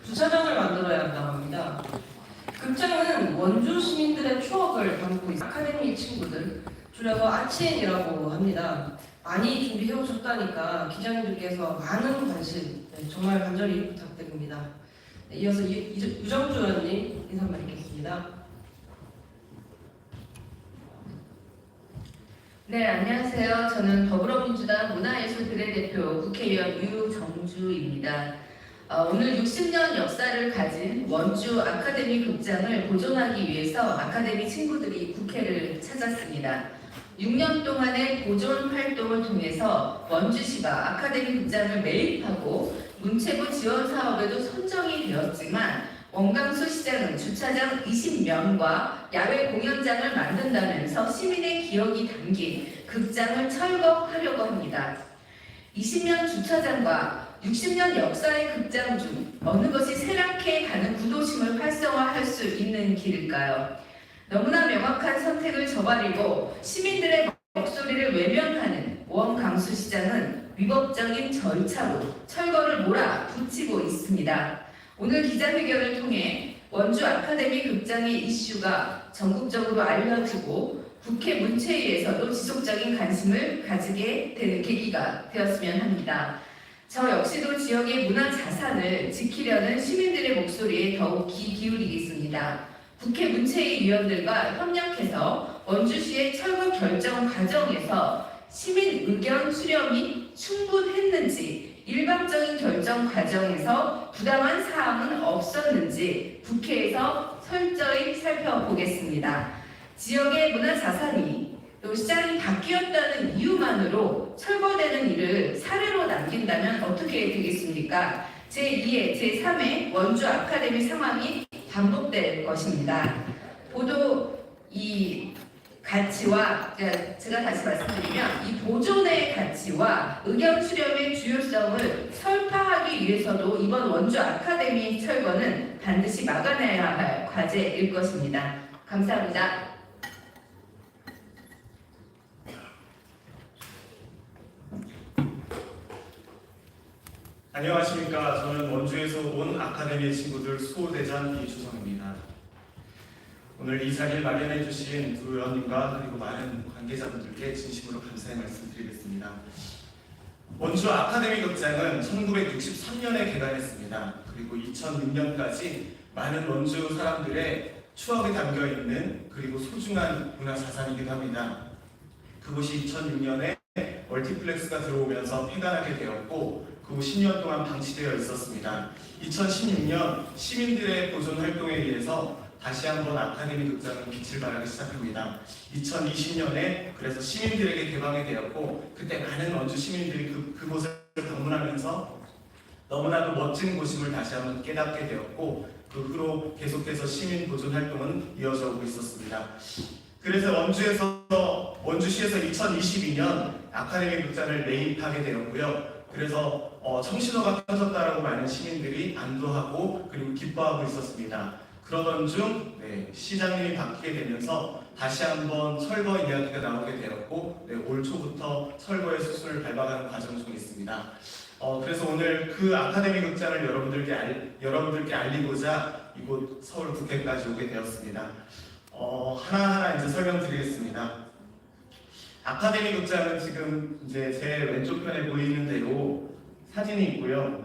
주차장을 만들어야 한다고 합니다. 극장은 원주 시민들의 추억을 담고 있는 아카데미 친구들, 줄여서 아치엔이라고 합니다. 많이 준비해 오셨다니까 기자님들께서 많은 관심 정말 간절히 부탁드립니다. 이어서 유정주 의원님 인사 드리겠습니다. 네, 안녕하세요. 저는 더불어민주당 문화예술들의 대표 국회의원 유정주입니다. 오늘 60년 역사를 가진 원주 아카데미 극장을 보존하기 위해서 아카데미 친구들이 국회를 찾았습니다. 6년 동안의 보존 활동을 통해서 원주시가 아카데미 극장을 매입하고 문체부 지원 사업에도 선정이 되었지만 원광수 시장은 주차장 20면과 야외 공연장을 만든다면서 시민의 기억이 담긴 극장을 철거하려고 합니다. 20면 주차장과 60년 역사의 극장 중 어느 것이 쇠락해 가는 구도심을 활성화할 수 있는 길일까요? 너무나 명확한 선택을 저버리고 시민들의 목소리를 외면하는 원광수 시장은 위법적인 절차로 철거를 몰아붙이고 있습니다. 오늘 기자회견을 통해 원주 아카데미 극장의 이슈가 전국적으로 알려지고 국회 문체위에서도 지속적인 관심을 가지게 되는 계기가 되었으면 합니다. 저 역시도 지역의 문화 자산을 지키려는 시민들의 목소리에 더욱 귀 기울이겠습니다. 국회 문체위 위원들과 협력해서 원주시의 철거 결정 과정에서 시민 의견 수렴이 충분했는지, 일방적인 결정 과정에서 부당한 사항은 없었는지 국회에서 철저히 살펴보겠습니다. 지역의 문화 자산이 또 시장이 바뀌었다는 이유만으로 철거되는 일을 사례로 남긴다면 어떻게 되겠습니까? 제2회, 제3회 원주 아카데미 상황이 반복될 것입니다. 보도 이 가치와 제가 다시 말씀드리면 이 보존의 가치와 의견 수렴의 주요성을 설파하기 위해서도 이번 원주 아카데미 철거는 반드시 막아내야 할 과제일 것입니다. 감사합니다. 안녕하십니까. 저는 원주에서 온 아카데미 친구들 수호대장 이주성입니다. 오늘 이 자리를 마련해 주신 두 의원님과 그리고 많은 관계자분들께 진심으로 감사의 말씀드리겠습니다. 원주 아카데미 극장은 1963년에 개관했습니다. 그리고 2006년까지 많은 원주 사람들의 추억이 담겨있는 그리고 소중한 문화자산이기도 합니다. 그곳이 2006년에 멀티플렉스가 들어오면서 폐관하게 되었고 그 후 10년 동안 방치되어 있었습니다. 2016년 시민들의 보존 활동에 의해서 다시 한번 아카데미 극장은 빛을 발하기 시작합니다. 2020년에 그래서 시민들에게 개방이 되었고 그때 많은 원주 시민들이 그곳을 방문하면서 너무나도 멋진 곳임을 다시 한번 깨닫게 되었고 그 후로 계속해서 시민 보존 활동은 이어져 오고 있었습니다. 그래서 원주시에서 2022년 아카데미 극장을 매입하게 되었고요. 그래서 청신호가 켜졌다라고 많은 시민들이 안도하고 그리고 기뻐하고 있었습니다. 그러던 중 시장님이 바뀌게 되면서 다시 한번 철거 이야기가 나오게 되었고 올 초부터 철거의 수순을 밟아가는 과정 중에 있습니다. 그래서 오늘 그 아카데미 극장을 여러분들께 알리고자 이곳 서울 국회까지 오게 되었습니다. 하나하나 이제 설명드리겠습니다. 아카데미 극장은 지금 이제 제 왼쪽 편에 보이는 대로 사진이 있고요.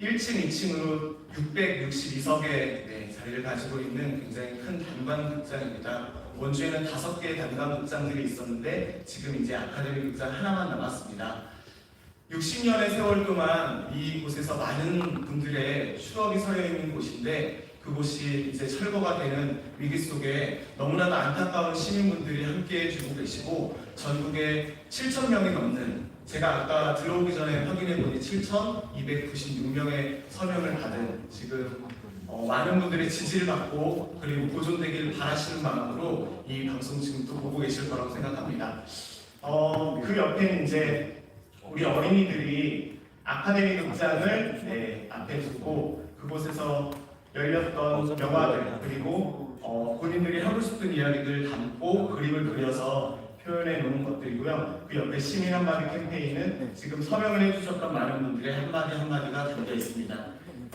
1층, 2층으로 662석의 자리를 가지고 있는 굉장히 큰 단관 극장입니다. 원주에는 5개의 단관 극장들이 있었는데 지금 이제 아카데미 극장 하나만 남았습니다. 60년의 세월 동안 이곳에서 많은 분들의 추억이 서려 있는 곳인데 그곳이 이제 철거가 되는 위기 속에 너무나도 안타까운 시민분들이 함께해 주고 계시고 전국에 7,000명이 넘는 제가 아까 들어오기 전에 확인해 보니 7,296명의 서명을 받은 지금 많은 분들의 지지를 받고 그리고 보존되기를 바라시는 마음으로 이 방송 지금 또 보고 계실 거라고 생각합니다. 그 옆에는 이제 우리 어린이들이 아카데미 극장을 앞에 두고 그곳에서 열렸던 영화들 그리고 본인들이 하고 싶은 이야기들 담고 그림을 그려서 표현해 놓은 것들이고요. 그 옆에 시민 한마디 캠페인은 지금 서명을 해주셨던 많은 분들의 한마디 한마디가 담겨 있습니다.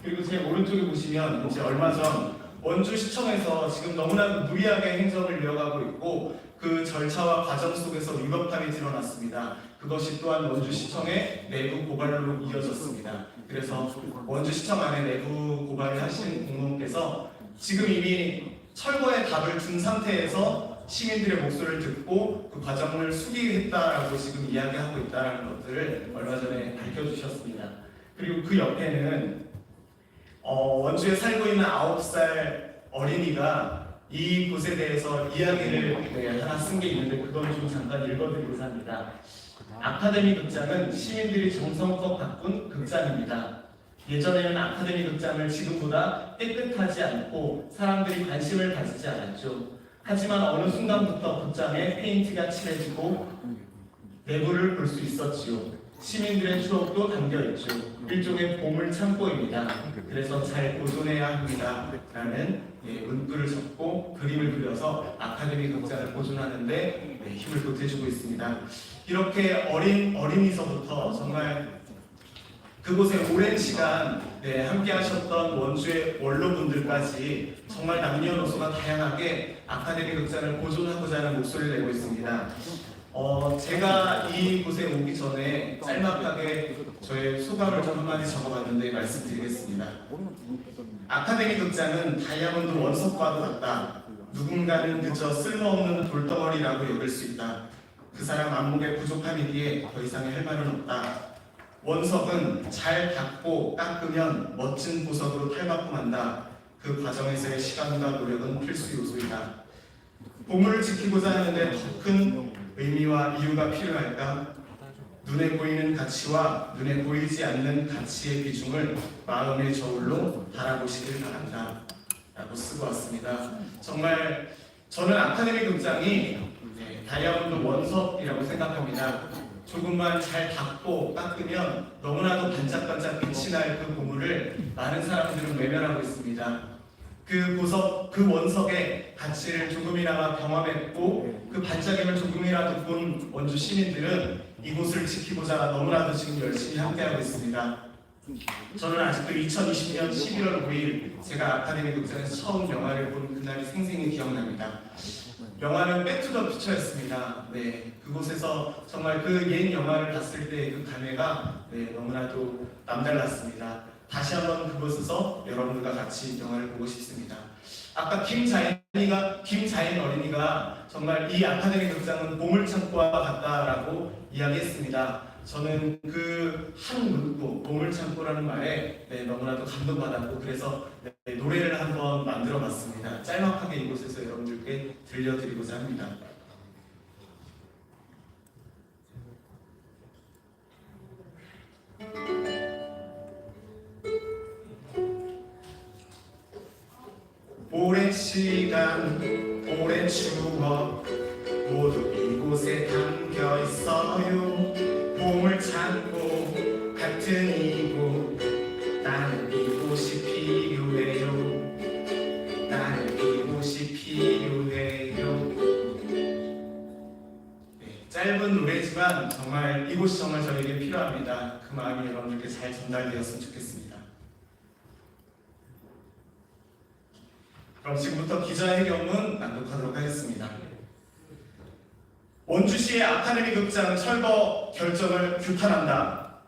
그리고 제 오른쪽에 보시면 이제 얼마 전 원주시청에서 지금 너무나 무리하게 행정을 이어가고 있고 그 절차와 과정 속에서 위법함이 드러났습니다. 그것이 또한 원주시청의 내부 고발로 이어졌습니다. 그래서 원주시청 안에 내부 고발을 하신 공무원께서 지금 이미 철거의 답을 준 상태에서 시민들의 목소리를 듣고 그 과정을 수기했다라고 지금 이야기하고 있다는 것들을 얼마 전에 밝혀주셨습니다. 그리고 그 옆에는 원주에 살고 있는 9살 어린이가 이 곳에 대해서 이야기를 하나 쓴 게 있는데 그건 좀 잠깐 읽어드리고자 합니다. 아카데미 극장은 시민들이 정성껏 가꾼 극장입니다. 예전에는 아카데미 극장을 지금보다 깨끗하지 않고 사람들이 관심을 가지지 않았죠. 하지만 어느 순간부터 극장에 페인트가 칠해지고 내부를 볼 수 있었지요. 시민들의 추억도 담겨있죠. 일종의 보물 창고입니다. 그래서 잘 보존해야 합니다. 라는 문구를 적고 그림을 그려서 아카데미 극장을 보존하는 데 힘을 보태주고 있습니다. 이렇게 어린이서부터 정말 그곳에 오랜 시간 함께 하셨던 원주의 원로분들까지 정말 남녀노소가 다양하게 아카데미 극장을 보존하고자 하는 목소리를 내고 있습니다. 제가 이곳에 오기 전에 짤막하게 저의 소감을 좀 한마디 적어봤는데 말씀드리겠습니다. 아카데미 극장은 다이아몬드 원석과도 같다. 누군가는 그저 쓸모없는 돌덩어리라고 여길 수 있다. 그 사람 안목에 부족함이기에 더 이상의 할 말은 없다. 원석은 잘 닦고 깎으면 멋진 보석으로 탈바꿈한다. 그 과정에서의 시간과 노력은 필수 요소이다. 보물을 지키고자 하는데 더 큰 의미와 이유가 필요할까? 눈에 보이는 가치와 눈에 보이지 않는 가치의 비중을 마음의 저울로 달아보시길 바란다. 라고 쓰고 왔습니다. 정말 저는 아카데미 극장이 다이아몬드 원석이라고 생각합니다. 조금만 잘 닦고 깎으면 너무나도 반짝반짝 빛이 날 그 보물을 많은 사람들은 외면하고 있습니다. 그 원석의 가치를 조금이나마 경험했고 그 반짝임을 조금이라도 본 원주 시민들은 이곳을 지키고자 너무나도 지금 열심히 함께하고 있습니다. 저는 아직도 2020년 11월 5일 제가 아카데미 극장에서 처음 영화를 본 그날이 생생히 기억납니다. 영화는 백투더퓨처였습니다. 그곳에서 정말 그 옛 영화를 봤을 때 그 감회가 너무나도 남달랐습니다. 다시 한번 그곳에서 여러분들과 같이 영화를 보고 싶습니다. 아까 김자인 어린이가 정말 이 아카데미 극장은 보물창고와 같다라고 이야기했습니다. 저는 그 한 문구 보물창고라는 말에 너무나도 감동받았고 그래서 노래를 한번 만들어봤습니다. 짤막하게 이곳에서 여러분들께 들려드리고자 합니다. 오랜 시간, 오랜 추억 모두 이곳에 담겨 있어요. 보물창고 같은 이곳 나는 이곳이 필요해요. 나는 이곳이 필요해요. 짧은 노래지만 정말 이곳이 정말 저에게 필요합니다. 그 마음이 여러분들께 잘 전달되었으면 좋겠습니다. 그럼 지금부터 기자회견문 낭독하도록 하겠습니다. 원주시의 아카데미 극장 철거 결정을 규탄한다.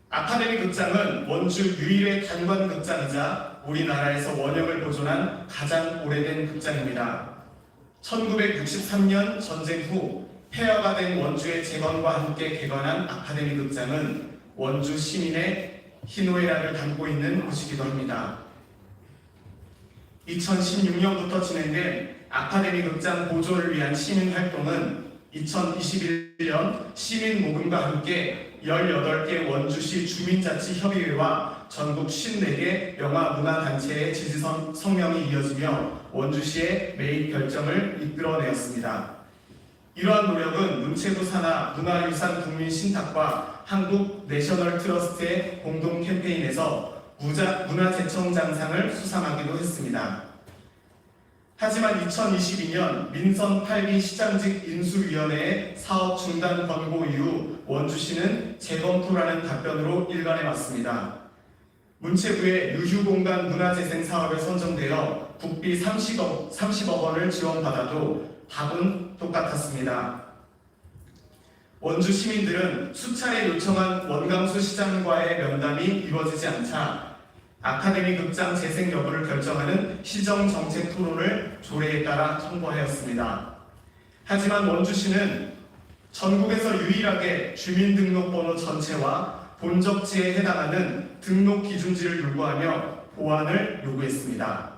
아카데미 극장은 원주 유일의 단관 극장이자 우리나라에서 원형을 보존한 가장 오래된 극장입니다. 1963년 전쟁 후 폐허가 된 원주의 재건과 함께 개관한 아카데미 극장은 원주 시민의 희노애락을 담고 있는 곳이기도 합니다. 2016년부터 진행된 아카데미 극장 보존을 위한 시민활동은 2021년 시민모금과 함께 18개 원주시 주민자치협의회와 전국 54개 영화문화단체의 지지 성명이 이어지며 원주시의 매입 결정을 이끌어내었습니다. 이러한 노력은 문체부 산하 문화유산 국민신탁과 한국 내셔널 트러스트의 공동 캠페인에서 문화재청장상을 수상하기도 했습니다. 하지만 2022년 민선 8기 시장직 인수위원회의 사업 중단 권고 이후 원주시는 재검토라는 답변으로 일관해 왔습니다. 문체부의 유휴공간 문화재생 사업에 선정되어 국비 30억 원을 지원받아도 답은 똑같았습니다. 원주 시민들은 수차례 요청한 원광수 시장과의 면담이 이루어지지 않자 아카데미 극장 재생 여부를 결정하는 시정정책 토론을 조례에 따라 청구하였습니다. 하지만 원주시는 전국에서 유일하게 주민등록번호 전체와 본적지에 해당하는 등록 기준지를 요구하며 보완을 요구했습니다.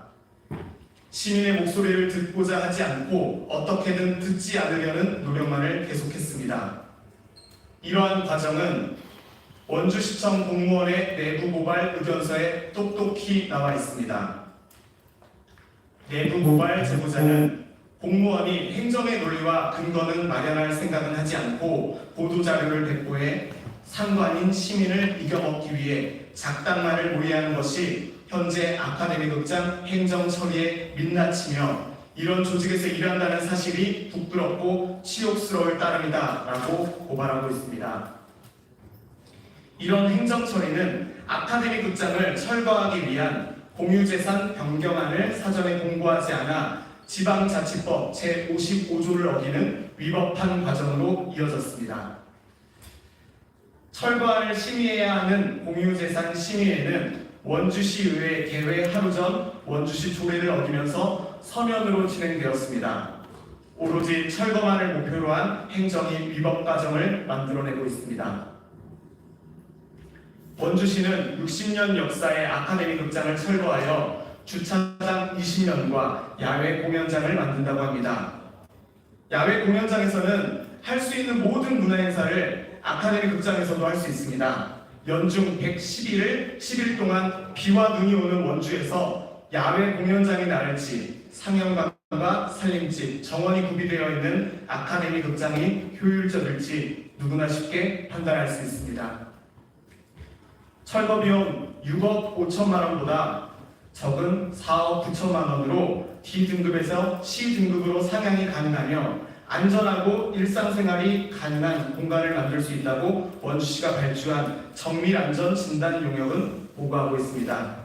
시민의 목소리를 듣고자 하지 않고 어떻게든 듣지 않으려는 노력만을 계속했습니다. 이러한 과정은 원주시청 공무원의 내부 고발 의견서에 똑똑히 나와 있습니다. 내부 고발 제보자는 공무원이 행정의 논리와 근거는 마련할 생각은 하지 않고 보도자료를 배포해 상관인 시민을 이겨먹기 위해 작당만을 모의하는 것이 현재 아카데미 극장 행정 처리에 민낯이며 이런 조직에서 일한다는 사실이 부끄럽고 치욕스러울 따름이다 라고 고발하고 있습니다. 이런 행정 처리는 아카데미 극장을 철거하기 위한 공유재산 변경안을 사전에 공고하지 않아 지방자치법 제55조를 어기는 위법한 과정으로 이어졌습니다. 철거안을 심의해야 하는 공유재산 심의회는 원주시의회 개회 하루 전 원주시 조례를 어기면서 서면으로 진행되었습니다. 오로지 철거만을 목표로 한 행정이 위법 과정을 만들어내고 있습니다. 원주시는 60년 역사의 아카데미 극장을 철거하여 주차장 20년과 야외 공연장을 만든다고 합니다. 야외 공연장에서는 할 수 있는 모든 문화 행사를 아카데미 극장에서도 할 수 있습니다. 연중 110일 동안 비와 눈이 오는 원주에서 야외 공연장이 나을지 상영관과 살림집, 정원이 구비되어 있는 아카데미 극장이 효율적일지 누구나 쉽게 판단할 수 있습니다. 철거 비용 6억 5천만 원보다 적은 4억 9천만 원으로 D등급에서 C등급으로 상향이 가능하며 안전하고 일상생활이 가능한 공간을 만들 수 있다고 원주시가 발주한 정밀안전 진단 용역은 보고하고 있습니다.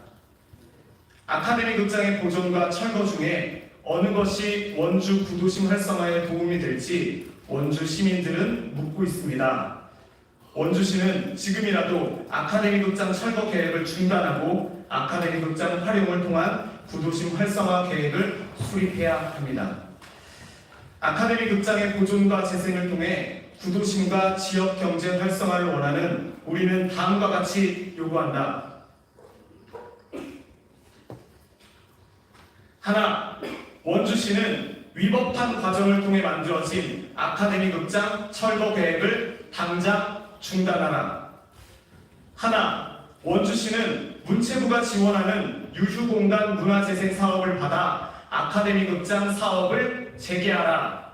아카데미 극장의 보존과 철거 중에 어느 것이 원주 구도심 활성화에 도움이 될지 원주 시민들은 묻고 있습니다. 원주시는 지금이라도 아카데미 극장 철거 계획을 중단하고 아카데미 극장 활용을 통한 구도심 활성화 계획을 수립해야 합니다. 아카데미 극장의 보존과 재생을 통해 구도심과 지역 경제 활성화를 원하는 우리는 다음과 같이 요구한다. 하나, 원주시는 위법한 과정을 통해 만들어진 아카데미 극장 철거 계획을 당장 중단하라. 하나, 원주시는 문체부가 지원하는 유휴공간 문화재생 사업을 받아 아카데미 극장 사업을 재개하라.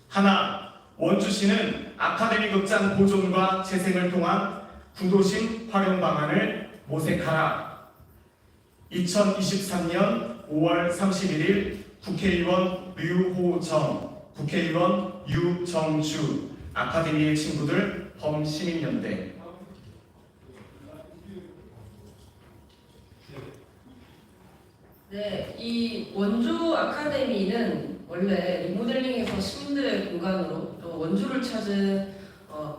하나, 원주시는 아카데미 극장 보존과 재생을 통한 구도심 활용 방안을 모색하라. 2023년 5월 31일 국회의원 류호정, 국회의원 유정주, 아카데미의 친구들 범시민연대. 네, 이 원주 아카데미는 원래 리모델링에서 시민들의 공간으로 또 원주를 찾은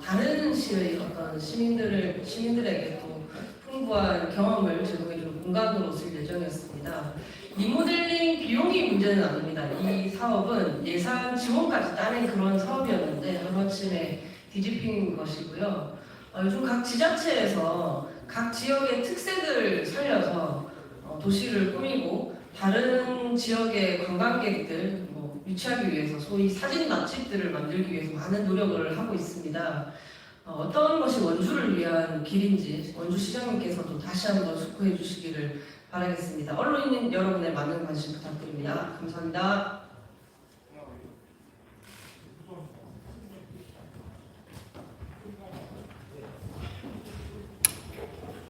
다른 시의 어떤 시민들에게 또 풍부한 경험을 제공해주는 공간으로 쓸 예정이었습니다. 리모델링 비용이 문제는 아닙니다. 이 사업은 예산 지원까지 따낸 그런 사업이었는데 하루아침에 뒤집힌 것이고요. 요즘 각 지자체에서 각 지역의 특색을 살려서 도시를 꾸미고 다른 지역의 관광객들 유치하기 위해서 소위 사진 맛집들을 만들기 위해서 많은 노력을 하고 있습니다. 어떤 것이 원주를 위한 길인지 원주시장님께서도 다시 한번 숙고해 주시기를 바라겠습니다. 언론인 여러분의 많은 관심 부탁드립니다. 감사합니다.